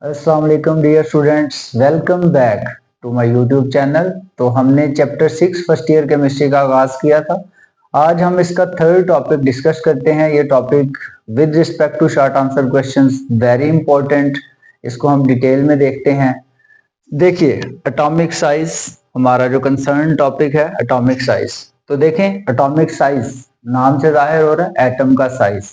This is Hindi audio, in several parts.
अस्सलाम वालेकुम dear students, welcome back to my YouTube channel. तो हमने चैप्टर 6 फर्स्ट ईयर केमिस्ट्री का आगाज किया था। आज हम इसका थर्ड टॉपिक डिस्कस करते हैं। ये topic with respect to short answer questions very important, इसको हम डिटेल में देखते हैं। देखिए, एटॉमिक साइज हमारा जो कंसर्न टॉपिक है, एटॉमिक साइज। तो देखें, एटॉमिक साइज नाम से जाहिर हो रहा है एटम का साइज।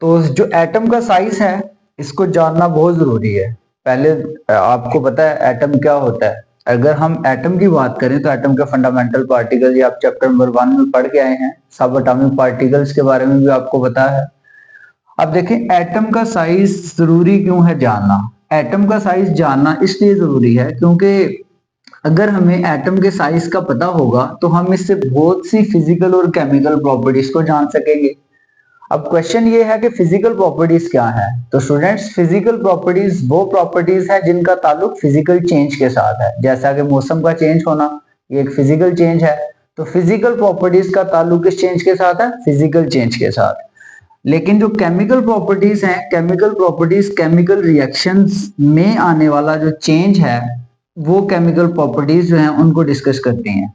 तो जो एटम का साइज है इसको जानना बहुत जरूरी है। पहले आपको पता है एटम क्या होता है। अगर हम एटम की बात करें तो एटम के फंडामेंटल पार्टिकल, ये आप चैप्टर नंबर 1 में पढ़ के आए हैं। सब एटॉमिक पार्टिकल्स के बारे में भी आपको पता है। अब देखें, एटम का साइज जरूरी क्यों है जानना। एटम का साइज जानना इसलिए जरूरी है क्योंकि अगर हमें एटम के साइज का पता होगा तो हम इससे बहुत सी फिजिकल और केमिकल प्रॉपर्टीज को जान सकेंगे। अब क्वेश्चन ये है कि फिजिकल प्रॉपर्टीज क्या है। तो स्टूडेंट्स, फिजिकल प्रॉपर्टीज वो प्रॉपर्टीज है जिनका ताल्लुक फिजिकल चेंज के साथ है। जैसा कि मौसम का चेंज होना, ये एक फिजिकल चेंज है। तो फिजिकल प्रॉपर्टीज का ताल्लुक किस चेंज के साथ है? फिजिकल चेंज के साथ। लेकिन जो केमिकल प्रॉपर्टीज हैं, केमिकल प्रॉपर्टीज केमिकल रिएक्शंस में आने वाला जो चेंज है, वो केमिकल प्रॉपर्टीज जो हैं उनको डिस्कस करती हैं।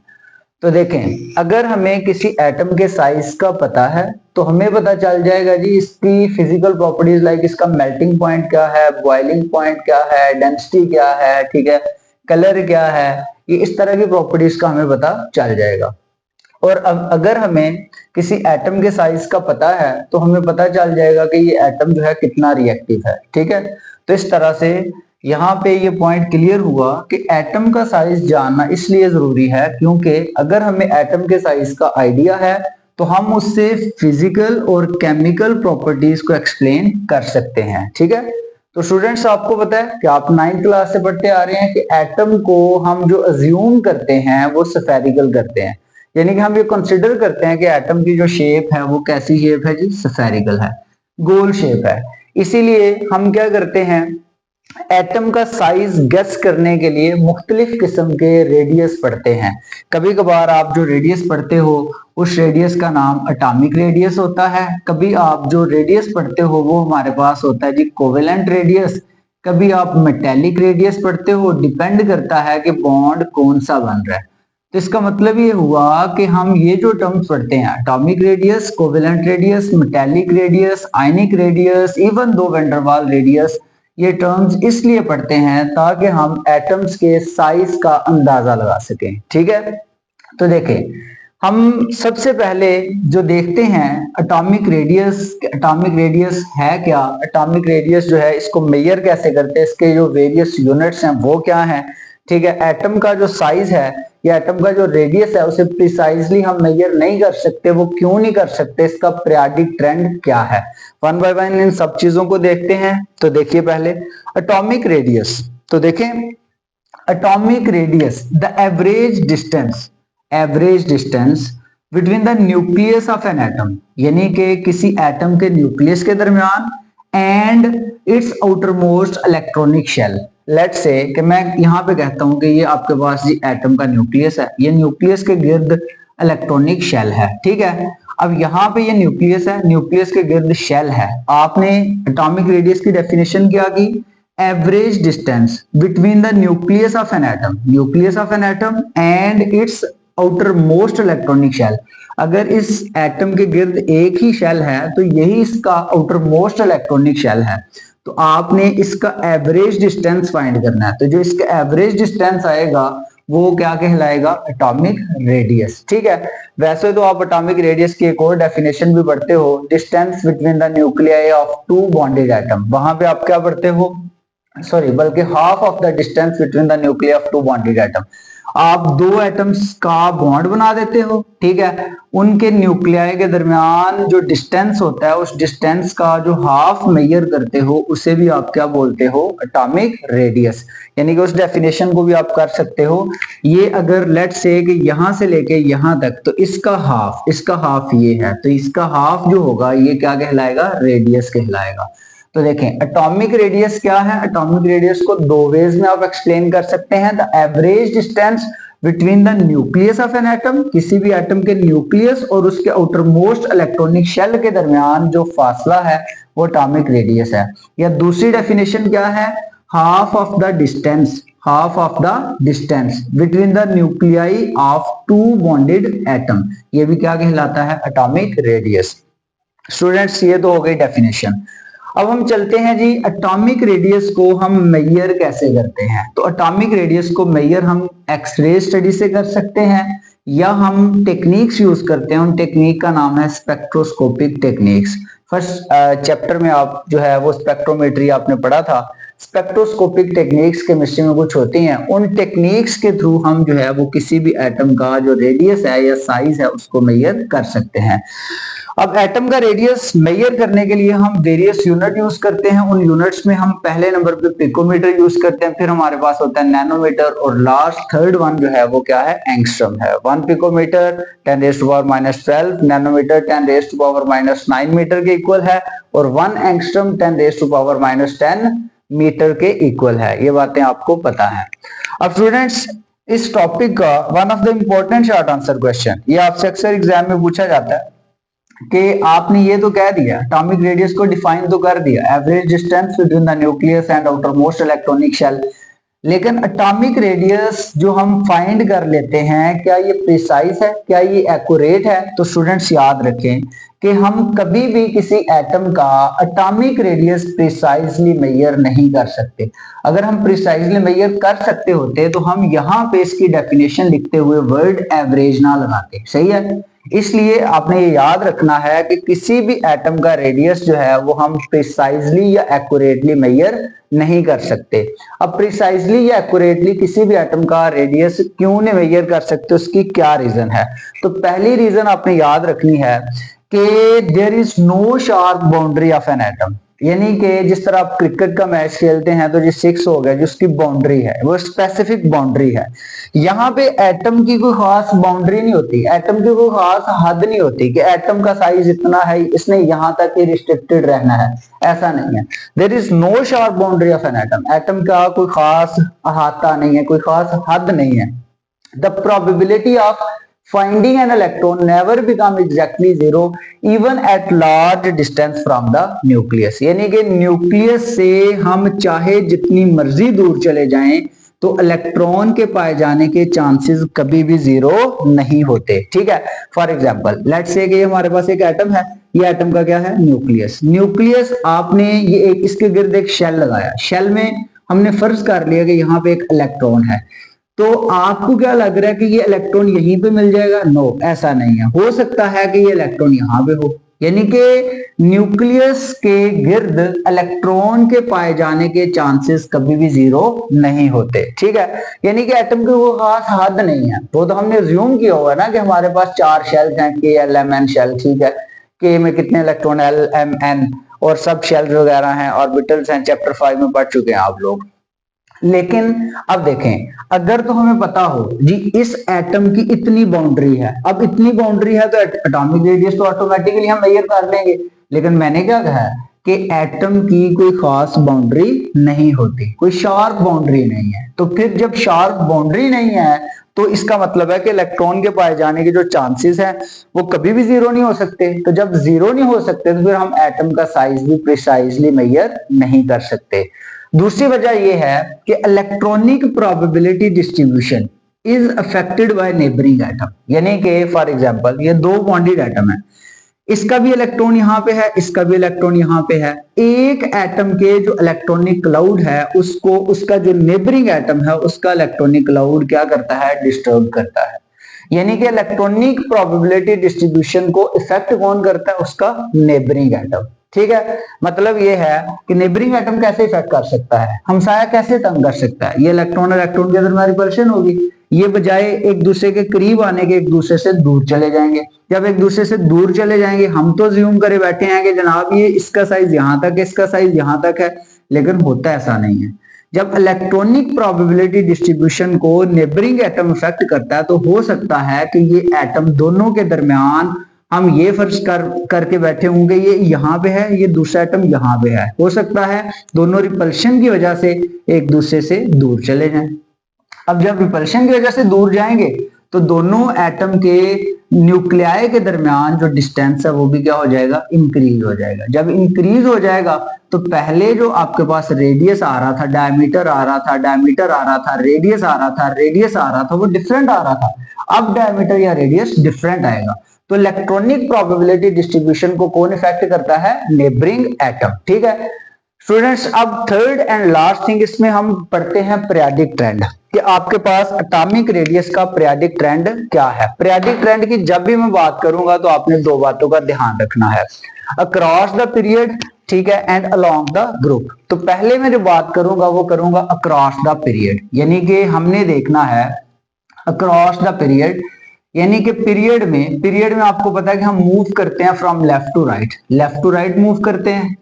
तो देखें, अगर हमें किसी एटम के साइज का पता है तो हमें पता चल जाएगा जी इसकी फिजिकल प्रॉपर्टीज, लाइक इसका मेल्टिंग पॉइंट क्या है, बॉइलिंग पॉइंट क्या है, डेंसिटी क्या है, ठीक है, कलर क्या है। ये इस तरह की प्रॉपर्टीज का हमें पता चल जाएगा। और अब अगर हमें किसी एटम के साइज का पता है तो हमें पता चल जाएगा कि ये एटम जो है कितना रिएक्टिव है। ठीक है, तो इस तरह से यहाँ पे ये पॉइंट क्लियर हुआ कि एटम का साइज जानना इसलिए जरूरी है क्योंकि अगर हमें एटम के साइज का आइडिया है तो हम उससे फिजिकल और केमिकल प्रॉपर्टीज को एक्सप्लेन कर सकते हैं। ठीक है, तो स्टूडेंट्स, आपको पता है कि आप 9th क्लास से पढ़ते आ रहे हैं कि एटम को हम जो अज्यूम करते हैं वो स्फेरिकल करते हैं। यानी कि हम ये कंसिडर करते हैं कि एटम की जो शेप है वो कैसी शेप है जी? स्फेरिकल है, गोल शेप है। इसीलिए हम क्या करते हैं, एटम का साइज गेस करने के लिए मुख्तलिफ किस्म के रेडियस पढ़ते हैं। कभी कभार आप जो रेडियस पढ़ते हो उस रेडियस का नाम एटॉमिक रेडियस होता है। कभी आप जो रेडियस पढ़ते हो वो हमारे पास होता है जी कोवेलेंट रेडियस। कभी आप मेटेलिक रेडियस पढ़ते हो, डिपेंड करता है कि बॉन्ड कौन सा बन रहा है। तो इसका मतलब ये हुआ कि हम ये जो टर्म्स पढ़ते हैं, atomic radius, covalent radius, metallic radius, ionic radius, even though van der Waals radius, ये टर्म्स इसलिए पढ़ते हैं ताकि हम एटम्स के साइज का अंदाजा लगा सकें। ठीक है, तो देखें, हम सबसे पहले जो देखते हैं एटॉमिक रेडियस। एटॉमिक रेडियस है क्या? एटॉमिक रेडियस जो है इसको मेजर कैसे करते हैं, इसके जो वेरियस यूनिट्स हैं वो क्या हैं। ठीक है, एटम का जो साइज है या एटम का जो रेडियस है उसे प्रिसाइजली हम मेजर नहीं कर सकते। वो क्यों नहीं कर सकते? इसका पीरियोडिक ट्रेंड क्या है? वन बाय वन इन सब चीजों को देखते हैं। तो देखिए, पहले एटॉमिक रेडियस। तो देखें, atomic radius the average distance between the nucleus of an atom, यानी कि किसी एटम के न्यूक्लियस के दरमियान and its outer most electronic shell. Let's say कि मैं यहां पे कहता हूं कि ये आपके पास जी एटम का न्यूक्लियस है, ये न्यूक्लियस के गिर्द इलेक्ट्रॉनिक शेल है। ठीक है, अब यहाँ पे ये न्यूक्लियस है, न्यूक्लियस के गिर्द शेल है। आपने एटॉमिक रेडियस की डेफिनेशन क्या की? Average distance between the nucleus of an atom and its outer most electronic shell. अगर इस एटम के गिर्द एक ही शेल है तो यही इसका आउटर मोस्ट इलेक्ट्रॉनिक शेल है। तो आपने इसका एवरेज डिस्टेंस फाइंड करना है। तो जो इसका एवरेज डिस्टेंस आएगा वो क्या कहलाएगा? Atomic radius. ठीक है, वैसे तो आप एटॉमिक रेडियस की एक और डेफिनेशन भी पढ़ते हो, distance between the nuclei of two bonded atom. वहां पे आप क्या पढ़ते हो? सॉरी, बल्कि half of the distance between the nuclear of two bonded atom. आप दो एटम्स का बॉन्ड बना देते हो। ठीक है, उनके न्यूक्लियाई के दरमियान जो डिस्टेंस होता है उस डिस्टेंस का जो हाफ मेजर करते हो उसे भी आप क्या बोलते हो? Atomic radius. यानी कि उस डेफिनेशन को भी आप कर सकते हो। ये अगर लेट्स से कि यहां से लेके यहां तक, तो इसका हाफ ये है, तो इसका हाफ जो होगा ये क्या कहलाएगा? रेडियस कहलाएगा। तो देखें, एटॉमिक रेडियस क्या है? एटॉमिक रेडियस को दो वेज में आप एक्सप्लेन कर सकते हैं। The average distance between the nucleus of an atom, किसी भी एटम के न्यूक्लियस और उसके आउटर मोस्ट इलेक्ट्रॉनिक शेल के दरमियान जो फासला है वो एटॉमिक रेडियस है। या दूसरी डेफिनेशन क्या है? half of the distance between the nuclei of two bonded atom, ये भी क्या कहलाता है, एटॉमिक रेडियस। स्टूडेंट्स ये तो हो गई डेफिनेशन। अब हम चलते हैं जी, एटॉमिक रेडियस को हम मेजर कैसे करते हैं। तो एटॉमिक रेडियस को मेजर हम एक्सरे स्टडी से कर सकते हैं या हम टेक्निक्स यूज करते हैं। उन टेक्निक का नाम है स्पेक्ट्रोस्कोपिक टेक्निक्स। फर्स्ट चैप्टर में आप जो है वो स्पेक्ट्रोमेट्री आपने पढ़ा था। स्पेक्ट्रोस्कोपिक टेक्निक्स केमिस्ट्री में कुछ होती हैं, उन टेक्निक्स के थ्रू हम जो है वो किसी भी एटम का जो रेडियस है या साइज है उसको मेजर कर सकते हैं। अब एटम का रेडियस मेजर करने के लिए हम वेरियस यूनिट यूज करते हैं। उन यूनिट्स में हम पहले नंबर पे पिकोमीटर यूज करते हैं, फिर हमारे पास होता है नैनोमीटर और लास्ट थर्ड वन जो है वो क्या है, एंगस्ट्रॉम है। 1 पिकोमीटर 10⁻⁻12, नैनोमीटर 10⁻⁻9 मीटर के इक्वल है और 1 एंगस्ट्रॉम 10⁻⁻10 मीटर के इक्वल है। ये बातें आपको पता है। अब स्टूडेंट्स इस टॉपिक का one of the important short answer question, ये आपसे अक्सर एग्जाम में पूछा जाता है कि आपने ये तो कह दिया, एटॉमिक रेडियस को डिफाइन तो कर दिया, average distance between the nucleus and outer most electronic shell, लेकिन एटॉमिक रेडियस जो हम फाइंड कर लेते हैं क्या ये प्रिसाइज है, क्या ये एक्यूरेट है? तो स्टूडेंट्स याद रखें कि हम कभी भी किसी एटम का एटॉमिक रेडियस प्रिसाइजली मेजर नहीं कर सकते। अगर हम प्रिसाइजली मेजर कर सकते होते तो हम यहाँ पे इसकी डेफिनेशन लिखते हुए वर्ड एवरेज ना लगाते, सही है। इसलिए आपने ये याद रखना है कि किसी भी एटम का रेडियस जो है वो हम प्रिसाइजली या एक्यूरेटली मेजर नहीं कर सकते। अब प्रिसाइजली या एक्यूरेटली किसी भी एटम का रेडियस क्यों नहीं मेजर कर सकते, उसकी क्या रीजन है? तो पहली रीजन आपने याद रखनी है कि there is no sharp boundary of an atom, यानी कि जिस तरह आप क्रिकेट का मैच खेलते हैं तो जो 6 हो गया, जिसकी बाउंड्री है वो स्पेसिफिक बाउंड्री है। यहाँ पे एटम की कोई खास बाउंड्री नहीं होती, एटम की कोई खास हद नहीं होती कि एटम का साइज इतना है, इसने यहाँ तक ही रिस्ट्रिक्टेड रहना है, ऐसा नहीं है। There is no sharp boundary of an atom, atom का कोई खास अहाता नहीं है, कोई खास हद नहीं है। The probability of finding an electron never become exactly zero even at large distance from the nucleus, यानी कि न्यूक्लियस से हम चाहे जितनी मर्जी दूर चले जाएं तो इलेक्ट्रॉन के पाए जाने के चांसेस कभी भी जीरो नहीं होते, ठीक है। फॉर एग्जांपल लेट्स से कि हमारे पास एक एटम है, ये एटम का क्या है, न्यूक्लियस। न्यूक्लियस आपने ये एक इसके गिर्द एक शेल लगाया, शेल में हमने फर्ज कर लिया कि यहाँ पे एक इलेक्ट्रॉन है, तो आपको क्या लग रहा है कि ये इलेक्ट्रॉन यहीं पे मिल जाएगा? नो, ऐसा नहीं है। हो सकता है कि ये इलेक्ट्रॉन यहाँ पे हो, यानी कि न्यूक्लियस के गिर्द इलेक्ट्रॉन के पाए जाने के चांसेस कभी भी जीरो नहीं होते, ठीक है। यानी कि एटम की वो खास हद नहीं है, वो तो हमने ज्यूम किया हुआ ना कि हमारे पास 4 शेल्स हैं, के एल एम एन शेल, ठीक है। के में कितने इलेक्ट्रॉन, एल एम एन, और सब शेल्स वगैरह हैं, ऑर्बिटल्स हैं, चैप्टर 5 में पढ़ चुके हैं आप लोग। लेकिन अब देखें, अगर तो हमें पता हो जी इस एटम की इतनी बाउंड्री है, अब इतनी बाउंड्री है तो एटॉमिक रेडियस तो ऑटोमेटिकली हम मेजर कर लेंगे। लेकिन मैंने क्या कहा है कि एटम की कोई खास बाउंड्री नहीं होती, कोई शार्प बाउंड्री नहीं है। तो फिर जब शार्प बाउंड्री नहीं है तो इसका मतलब है कि इलेक्ट्रॉन के पाए जाने के जो चांसेस हैं वो कभी भी जीरो नहीं हो सकते। तो जब जीरो नहीं हो सकते तो फिर हम एटम का साइज भी प्रिसाइजली मेजर नहीं कर सकते। दूसरी वजह यह है कि electronic probability distribution is affected by neighbouring atom, यानी कि फॉर एग्जांपल ये 2 बॉन्डेड एटम है, इसका भी इलेक्ट्रॉन यहाँ पे है, इसका भी इलेक्ट्रॉन यहाँ पे है। एक एटम के जो इलेक्ट्रॉनिक क्लाउड है उसको उसका जो नेबरिंग एटम है उसका इलेक्ट्रॉनिक क्लाउड क्या करता है, डिस्टर्ब करता है। यानी कि इलेक्ट्रॉनिक प्रोबेबिलिटी डिस्ट्रीब्यूशन को इफेक्ट कौन करता है, उसका नेबरिंग एटम, ठीक है। मतलब ये है कि नेबरिंग एटम कैसे इफेक्ट कर सकता है, हमसाया कैसे तंग कर सकता है। ये इलेक्ट्रॉन और इलेक्ट्रॉन के दरमियान रिपल्शन होगी, ये बजाय एक दूसरे के करीब आने के एक दूसरे से दूर चले जाएंगे। जब एक दूसरे से दूर चले जाएंगे हम तो ज्यूम करे बैठे हैं कि जनाब ये इसका साइज यहाँ तक है, इसका साइज यहाँ तक है, लेकिन होता ऐसा नहीं है। जब इलेक्ट्रॉनिक प्रोबेबिलिटी डिस्ट्रीब्यूशन को नेबरिंग एटम इफेक्ट करता है तो हो सकता है कि ये एटम दोनों के दरमियान हम ये फर्ज करके बैठे होंगे ये यहाँ पे है, ये दूसरा एटम यहाँ पे है। हो सकता है दोनों रिपल्शन की वजह से एक दूसरे से दूर चले जाएं। अब जब रिपल्शन की वजह से दूर जाएंगे तो दोनों एटम के न्यूक्लियाई के दरमियान जो डिस्टेंस है वो भी क्या हो जाएगा, इंक्रीज हो जाएगा। जब इंक्रीज हो जाएगा तो पहले जो आपके पास रेडियस आ रहा था, डायमीटर आ रहा था, डायमीटर आ रहा था, रेडियस आ रहा था, रेडियस आ रहा था, वो डिफरेंट आ रहा था। अब डायमीटर या रेडियस डिफरेंट आएगा। तो इलेक्ट्रॉनिक प्रोबेबिलिटी डिस्ट्रीब्यूशन को कौन इफेक्ट करता है, नेबरिंग एटम। ठीक है स्टूडेंट्स, अब थर्ड एंड लास्ट थिंग इसमें हम पढ़ते हैं पीरियोडिक ट्रेंड, कि आपके पास एटॉमिक रेडियस का पीरियोडिक ट्रेंड क्या है। पीरियोडिक ट्रेंड की जब भी मैं बात करूंगा तो आपने दो बातों का ध्यान रखना है, अक्रॉस द पीरियड, ठीक है, एंड अलोंग द ग्रुप। तो पहले मैं जो बात करूंगा वो करूंगा अक्रॉस द पीरियड, यानी कि हमने देखना है अक्रॉस द पीरियड, यानी कि पीरियड में आपको पता है कि हम मूव करते हैं from left to right, left to right move करते हैं,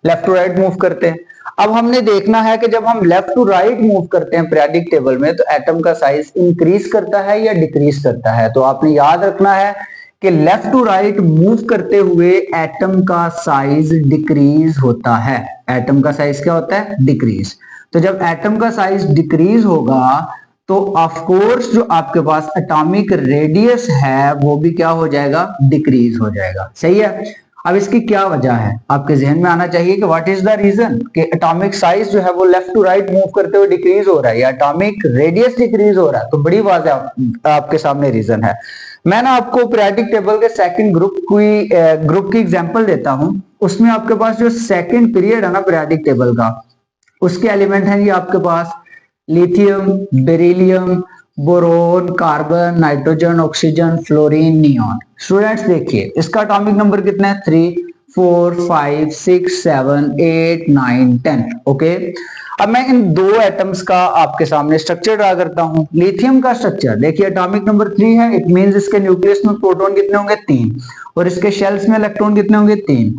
लेफ्ट टू राइट मूव करते हैं। अब हमने देखना है कि जब हम लेफ्ट टू राइट मूव करते हैं पीरियोडिक टेबल में तो एटम का साइज इंक्रीज करता है या डिक्रीज करता है। तो आपने याद रखना है कि लेफ्ट टू राइट मूव करते हुए एटम का साइज डिक्रीज होता है। एटम का साइज क्या होता है, डिक्रीज। तो जब एटम का साइज डिक्रीज होगा तो ऑफ कोर्स जो आपके पास एटॉमिक रेडियस है वो भी क्या हो जाएगा, डिक्रीज हो जाएगा। सही है। अब इसकी क्या वजह है, आपके जहन में आना चाहिए कि व्हाट इज द रीजन कि एटॉमिक साइज जो है वो लेफ्ट टू राइट मूव करते हुए डिक्रीज हो रहा है या एटॉमिक रेडियस डिक्रीज हो रहा है। तो बड़ी वाज़ेह आपके सामने रीजन है। मैं ना आपको पीरियोडिक टेबल के सेकंड ग्रुप की एग्जांपल देता हूं। उसमें आपके पास जो सेकंड पीरियड है ना पीरियोडिक टेबल का, उसके एलिमेंट हैं ये आपके पास lithium, beryllium, boron, carbon, nitrogen, oxygen, fluorine, neon. Students देखिए इसका एटॉमिक नंबर कितना है, 3, 4, 5, 6, 7, 8, 9, 10। ओके, अब मैं इन दो एटम्स का आपके सामने स्ट्रक्चर ड्रा करता हूं। लिथियम का स्ट्रक्चर देखिए, एटॉमिक नंबर 3 है, इट मींस इसके न्यूक्लियस में प्रोटॉन कितने होंगे, 3, और इसके शेल्स में इलेक्ट्रॉन कितने होंगे, 3।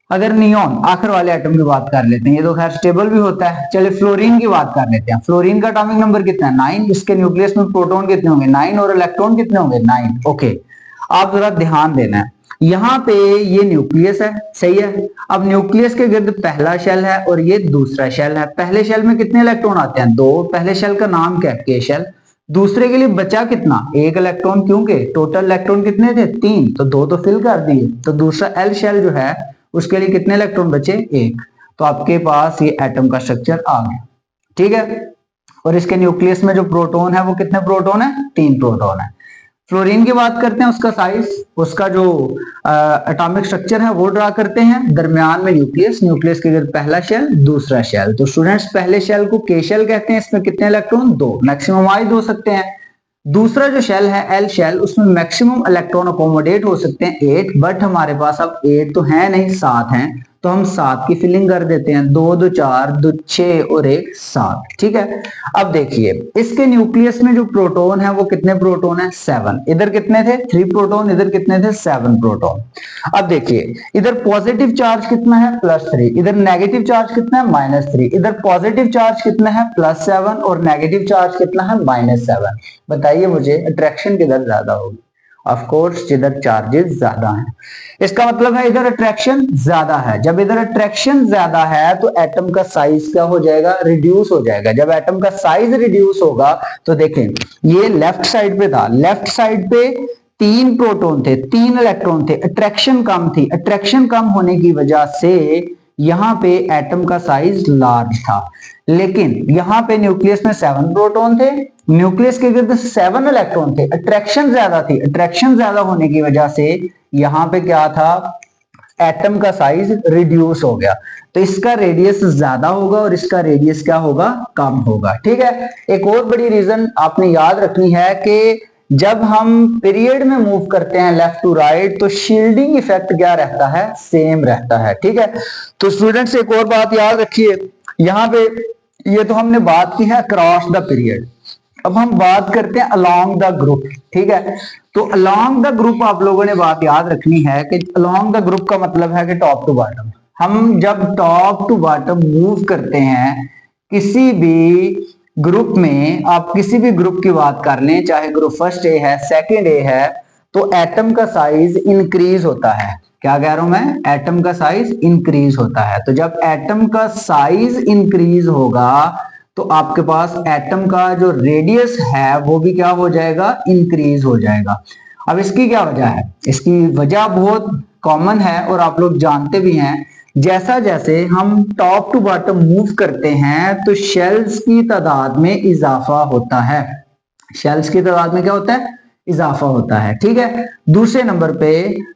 अगर नियॉन आखिर वाले एटम की बात कर लेते हैं, ये तो खैर स्टेबल भी होता है। चलिए फ्लोरीन की बात कर लेते हैं। फ्लोरीन का एटॉमिक नंबर कितना है, 9, इसके न्यूक्लियस में प्रोटॉन कितने होंगे, 9, और इलेक्ट्रॉन कितने होंगे, 9। ओके, आप जरा ध्यान देना है, यहाँ पे ये न्यूक्लियस है, सही है। अब न्यूक्लियस के गिर्द पहला शेल है और ये दूसरा शेल है। पहले शेल में कितने इलेक्ट्रॉन आते हैं, 2। पहले शेल का नाम क्या है, के शेल। दूसरे के लिए बचा कितना, 1 इलेक्ट्रॉन, क्योंकि टोटल इलेक्ट्रॉन कितने थे, 3, तो 2 तो फिल कर दिए। तो दूसरा एल शेल जो है उसके लिए कितने इलेक्ट्रॉन बचे, 1। तो आपके पास ये एटम का स्ट्रक्चर आ गया। ठीक है, और इसके न्यूक्लियस में जो प्रोटॉन है वो कितने प्रोटॉन है, 3 प्रोटॉन है। फ्लोरीन की बात करते हैं, उसका साइज, उसका जो एटॉमिक स्ट्रक्चर है वो ड्रा करते हैं। दरमियान में न्यूक्लियस, न्यूक्लियस के गिर्द पहला शेल, दूसरा शेल। तो स्टूडेंट्स पहले शेल को के शेल कहते हैं, इसमें कितने इलेक्ट्रॉन, 2, मैक्सिमम आ 2 सकते हैं। दूसरा जो शेल है एल शेल, उसमें मैक्सिमम इलेक्ट्रॉन अकोमोडेट हो सकते हैं 8, बट हमारे पास अब 8 तो है नहीं, 7 हैं, तो हम 7 की फिलिंग कर देते हैं। 2 2 4, 2 6 और 1 7। ठीक है, अब देखिए इसके न्यूक्लियस में जो प्रोटॉन है वो कितने प्रोटॉन है, 7। इधर कितने थे, 3 प्रोटॉन, इधर कितने थे, 7 प्रोटॉन। अब देखिए इधर पॉजिटिव चार्ज कितना है, +3, इधर नेगेटिव चार्ज कितना है, -3, इधर पॉजिटिव चार्ज कितना है, +7, और नेगेटिव चार्ज कितना है, -7। बताइए मुझे अट्रैक्शन किधर ज्यादा होगी, ऑफ कोर्स जिधर चार्जेस ज्यादा हैं। इसका मतलब है इधर अट्रैक्शन ज्यादा है। जब इधर अट्रैक्शन ज्यादा है तो एटम का साइज क्या हो जाएगा, रिड्यूस हो जाएगा। जब एटम का साइज रिड्यूस होगा तो देखें ये लेफ्ट साइड पे था, लेफ्ट साइड पे 3 प्रोटॉन थे, 3 इलेक्ट्रॉन थे, अट्रैक्शन कम थी। अट्रैक्शन कम होने की वजह से यहां पे एटम का साइज लार्ज था, लेकिन यहां पे न्यूक्लियस में 7 प्रोटॉन थे, न्यूक्लियस के गिर्द 7 इलेक्ट्रॉन थे, अट्रैक्शन ज्यादा थी। अट्रैक्शन ज्यादा होने की वजह से यहां पे क्या था, एटम का साइज रिड्यूस हो गया। तो इसका रेडियस ज्यादा होगा और इसका रेडियस क्या होगा, कम होगा। ठीक है, एक और बड़ी रीजन आपने याद रखनी है कि जब हम पीरियड में मूव करते हैं लेफ्ट टू राइट तो शील्डिंग इफेक्ट क्या रहता है, सेम रहता है। ठीक है, तो स्टूडेंट्स एक और बात याद रखिए, यहां पे ये तो हमने बात की है अक्रॉस द पीरियड, अब हम बात करते हैं अलोंग द ग्रुप। ठीक है, तो अलोंग द ग्रुप आप लोगों ने बात याद रखनी है कि अलोंग द ग्रुप का मतलब है कि टॉप टू बॉटम। हम जब टॉप टू बॉटम मूव करते हैं किसी भी ग्रुप में, आप किसी भी ग्रुप की बात कर लें, चाहे ग्रुप फर्स्ट ए है, सेकंड ए है, तो एटम का साइज इंक्रीज होता है। क्या कह रहा हूं मैं, एटम का साइज इंक्रीज होता है। तो जब एटम का साइज इंक्रीज होगा तो आपके पास एटम का जो रेडियस है वो भी क्या हो जाएगा, इंक्रीज हो जाएगा। अब इसकी क्या वजह है, इसकी वजह बहुत कॉमन है और आप लोग जानते भी हैं, जैसा जैसे हम टॉप टू बॉटम मूव करते हैं तो शेल्स की तादाद में इजाफा होता है। शेल्स की तादाद में क्या होता है, इजाफा होता है, ठीक है। दूसरे नंबर पे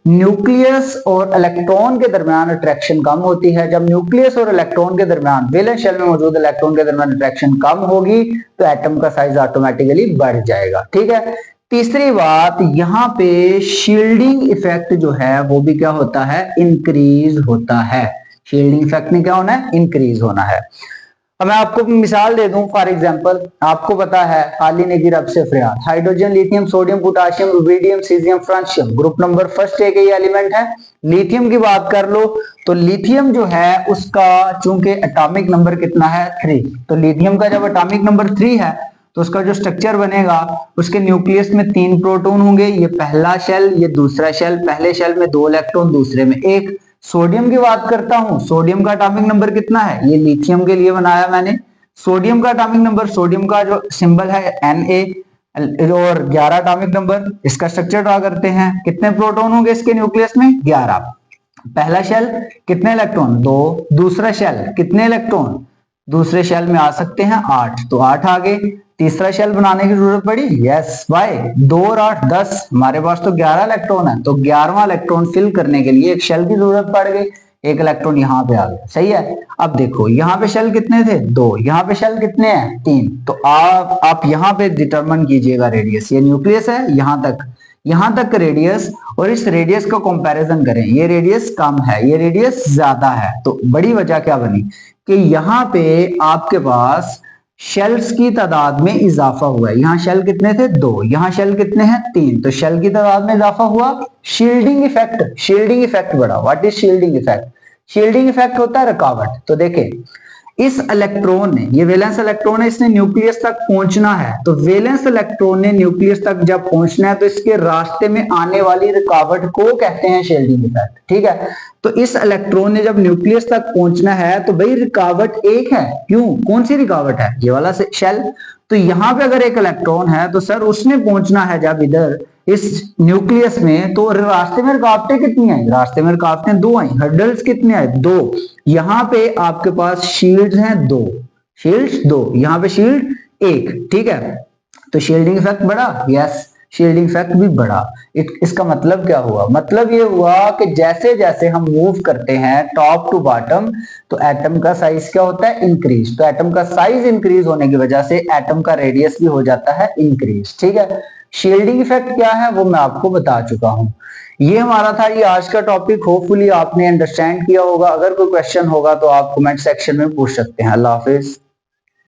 न्यूक्लियस और इलेक्ट्रॉन के दरमियान अट्रैक्शन कम होती है। जब न्यूक्लियस और इलेक्ट्रॉन के दरमियान, वैलेंस शेल में मौजूद इलेक्ट्रॉन के दरमियान अट्रैक्शन कम होगी तो एटम का साइज ऑटोमेटिकली बढ़ जाएगा, ठीक है। तीसरी बात, यहाँ पे शील्डिंग इफेक्ट जो है वो भी क्या होता है, इंक्रीज होता है। शील्डिंग इफेक्ट में क्या होना है, इंक्रीज होना है। अब मैं आपको मिसाल दे दूं, फॉर एग्जांपल आपको पता है आली ने गिर से फरियाद, hydrogen, lithium, sodium, potassium, rubidium, caesium, francium, group number first एक ये एलिमेंट है। लिथियम की बात कर लो तो लिथियम जो है उसका चूंकि एटॉमिक नंबर कितना है, 3, तो लिथियम का जब एटॉमिक नंबर 3 है तो उसका जो स्ट्रक्चर बनेगा, उसके न्यूक्लियस में 3 प्रोटॉन होंगे, ये पहला शेल, ये दूसरा शेल, पहले शेल में 2 इलेक्ट्रॉन, दूसरे में 1। सोडियम की बात करता हूं, सोडियम का एटॉमिक नंबर कितना है, ये लिथियम के लिए बनाया मैंने। सोडियम का एटॉमिक नंबर, सोडियम का जो सिंबल है Na और 11 एटॉमिक नंबर। इसका स्ट्रक्चर ड्रा करते हैं, कितने प्रोटॉन होंगे इसके न्यूक्लियस में, 11। पहला शेल कितने इलेक्ट्रॉन, 2। दूसरा शेल कितने इलेक्ट्रॉन, दूसरे शेल में आ सकते हैं 8, तो 8 आ गए। तीसरा शेल बनाने की जरूरत पड़ी, यस भाई, 2 और 8 10, हमारे पास तो 11 इलेक्ट्रॉन है, तो 11वां इलेक्ट्रॉन फिल करने के लिए एक शेल की जरूरत पड़ गई, एक इलेक्ट्रॉन यहाँ पे आ गया, सही है। अब देखो यहाँ पे शेल कितने थे, 2, यहाँ पे शेल कितने हैं, 3, तो आप यहाँ पे डिटरमिन कीजिएगा रेडियस, ये न्यूक्लियस है यहाँ तक रेडियस, और इस रेडियस का कंपैरिजन करें, ये रेडियस कम है, ये रेडियस ज्यादा है, तो बड़ी वजह क्या बनी कि यहाँ पे आपके पास शेल्स की तादाद में इजाफा हुआ है। यहाँ शेल कितने थे, 2, यहाँ शेल कितने हैं, 3, तो शेल की तादाद में इजाफा हुआ। शील्डिंग इफेक्ट बढ़ा। What is shielding effect, shielding effect होता है रुकावट। तो देखें इस इलेक्ट्रॉन ने, ये वैलेंस इलेक्ट्रॉन है, इसने न्यूक्लियस तक पहुंचना है, तो वैलेंस इलेक्ट्रॉन ने न्यूक्लियस तक जब पहुंचना है तो इसके रास्ते में आने वाली रुकावट को कहते हैं शील्डिंग इफेक्ट, ठीक है। तो इस इलेक्ट्रॉन ने जब न्यूक्लियस तक पहुंचना है तो भाई रुकावट एक है, क्यों, कौन सी रुकावट है, ये वाला शेल। तो यहाँ पे अगर एक इलेक्ट्रॉन है तो सर उसने पहुंचना है जब इधर इस न्यूक्लियस में, तो रास्ते में रुकावटें कितनी आई, रास्ते में रुकावटें 2 आई, हर्डल्स कितने आए, 2। यहाँ पे आपके पास शील्ड्स हैं 2, शील्ड्स 2, यहाँ पे शील्ड 1, ठीक है। तो शील्डिंग इफेक्ट बढ़ा, यस, शील्डिंग इफेक्ट भी बढ़ा। इसका मतलब क्या हुआ, मतलब ये हुआ कि जैसे जैसे हम मूव करते हैं टॉप टू बॉटम तो एटम का साइज क्या होता है, इंक्रीज। तो एटम का साइज इंक्रीज होने की वजह से एटम का रेडियस भी हो जाता है इंक्रीज, ठीक है। शील्डिंग इफेक्ट क्या है वो मैं आपको बता चुका हूं। ये हमारा था ये आज का टॉपिक, होपफुली आपने अंडरस्टैंड किया होगा। अगर कोई क्वेश्चन होगा तो आप कमेंट सेक्शन में पूछ सकते हैं। अल्लाह हाफिज।